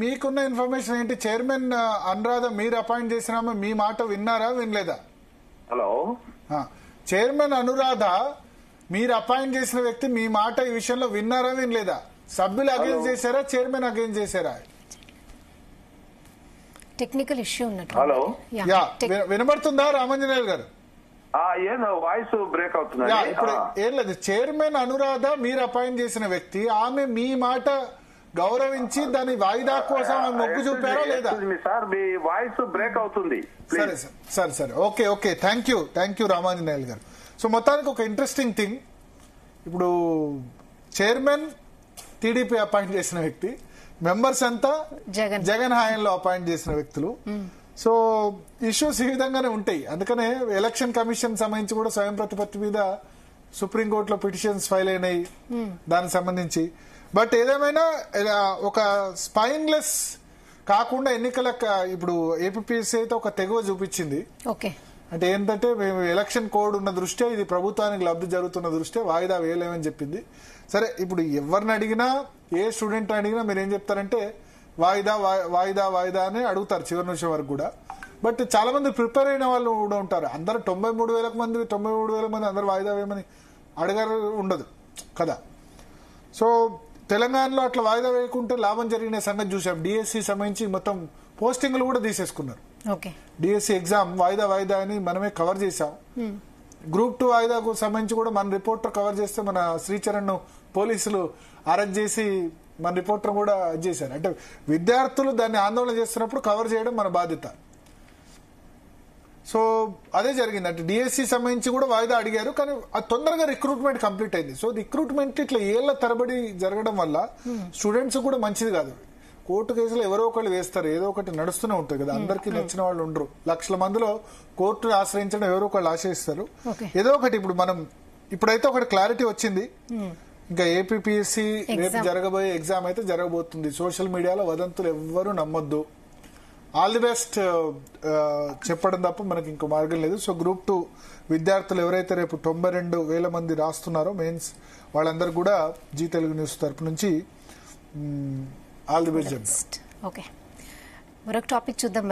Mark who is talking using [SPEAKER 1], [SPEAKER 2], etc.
[SPEAKER 1] మీకున్న ఇన్ఫర్మేషన్ ఏంటి? చైర్మన్ అనురాధ మీరు అపాయింట్ చేసినామా, మీ మాట విన్నారా వినలేదా?
[SPEAKER 2] హలో,
[SPEAKER 1] చైర్మన్ అనురాధ మీరు అపాయింట్ చేసిన వ్యక్తి మీ మాట ఈ విషయంలో విన్నారా వినలేదా? సభ్యులు అగేన్స్ చేశారా, చైర్మన్ అగేన్స్ చేశారా?
[SPEAKER 3] టెక్నికల్ ఇష్యూ ఉన్నట్టు.
[SPEAKER 2] హలో,
[SPEAKER 1] వినబడుతుందా రామాంజనేయులు గారు?
[SPEAKER 2] వాయిస్ బ్రేక్ అవుతుంది.
[SPEAKER 1] ఇప్పుడు ఏం లేదు, చైర్మన్ అనురాధ మీరు అపాయింట్ చేసిన వ్యక్తి, ఆమె మీ మాట గౌరవించి దాని వాయిదా కోసం మొగ్గు చూపారా లేదా?
[SPEAKER 2] సార్ మీ వాయిస్ బ్రేక్ అవుతుంది.
[SPEAKER 1] సరే సరే సరే, okay okay, thank you Ramanjaneyulu గారు. సో మొత్తానికి ఒక ఇంట్రెస్టింగ్ థింగ్, ఇప్పుడు చైర్మన్ టీడీపీ అపాయింట్ చేసిన వ్యక్తి, మెంబర్స్ అంతా జగన్ హాయంలో అపాయింట్ చేసిన వ్యక్తులు. సో ఇష్యూస్ ఈ విధంగానే ఉంటాయి. అందుకనే ఎలక్షన్ కమిషన్ సంబంధించి కూడా స్వయం ప్రతిపత్తి మీద సుప్రీంకోర్టులో పిటిషన్స్ ఫైల్ అయినాయి దానికి సంబంధించి. బట్ ఏదేమైనా ఒక స్పైన్లెస్ కాకుండా ఎన్నికల ఇప్పుడు ఏపీఎస్సీ అయితే ఒక తెగువ చూపించింది. అంటే ఏంటంటే మేము ఎలక్షన్ కోడ్ ఉన్న దృష్ట్యా, ఇది ప్రభుత్వానికి లబ్ధి జరుగుతున్న దృష్ట్యా వాయిదా వేయలేమని చెప్పింది. సరే, ఇప్పుడు ఎవరిని అడిగినా, ఏ స్టూడెంట్ అడిగినా మీరు ఏం చెప్తారంటే వాయిదా వాయిదా వాయిదా అని అడుగుతారు చివరి నిమిషం వరకు కూడా. బట్ చాలా మంది ప్రిపేర్ అయిన వాళ్ళు కూడా ఉంటారు. అందరూ 93,000 మంది అందరు వాయిదా వేయమని అడగారు ఉండదు కదా. సో తెలంగాణలో అట్లా వాయిదా వేయకుంటే లాభం జరిగిన సంగతి చూసాం. డిఎస్సి సంబంధించి మొత్తం పోస్టింగ్లు కూడా తీసేసుకున్నారు. డిఎస్సి ఎగ్జామ్ వాయిదా అని మనమే కవర్ చేసాం. గ్రూప్ 2 వాయిదాకు సంబంధించి కూడా మన రిపోర్టర్ కవర్ చేస్తే మన శ్రీచరణ్ పోలీసులు అరెస్ట్ చేసి మన రిపోర్టర్ కూడా చేశారు. అంటే విద్యార్థులు దాన్ని ఆందోళన చేస్తున్నప్పుడు కవర్ చేయడం మన బాధ్యత. సో అదే జరిగింది. అంటే డిఎస్సి సంబంధించి కూడా వాయిదా అడిగారు, కానీ అది తొందరగా రిక్రూట్మెంట్ కంప్లీట్ అయింది. సో రిక్రూట్మెంట్ ఇట్లా ఏళ్ల తరబడి జరగడం వల్ల స్టూడెంట్స్ కూడా మంచిది కాదు. కోర్టు కేసులు ఎవరో ఒకళ్ళు వేస్తారు, ఏదో ఒకటి నడుస్తూనే ఉంటుంది కదా. అందరికీ నచ్చిన వాళ్ళు ఉండరు. లక్షల మందిలో కోర్టును ఆశ్రయించడం ఎవరో ఒకళ్ళు ఆశ్రయిస్తారు. ఏదో ఒకటి ఇప్పుడైతే ఒకటి క్లారిటీ వచ్చింది. ఇంకా ఏపీఎస్సీ రేపు జరగబోయే ఎగ్జామ్ అయితే జరగబోతుంది. సోషల్ మీడియాలో వదంతులు ఎవ్వరూ నమ్మొద్దు. ఆల్ ది బెస్ట్ చెప్పడం తప్ప మనకి ఇంకో మార్గం లేదు. సో గ్రూప్ 2 విద్యార్థులు ఎవరైతే రేపు 92,000 మంది రాస్తున్నారో మెయిన్స్, వాళ్ళందరూ కూడా జీ తెలుగు న్యూస్ తరపు నుంచి ఆల్ ది బెస్ట్ చెప్తాం.
[SPEAKER 3] ఓకే, మరొక టాపిక్ చూద్దాం.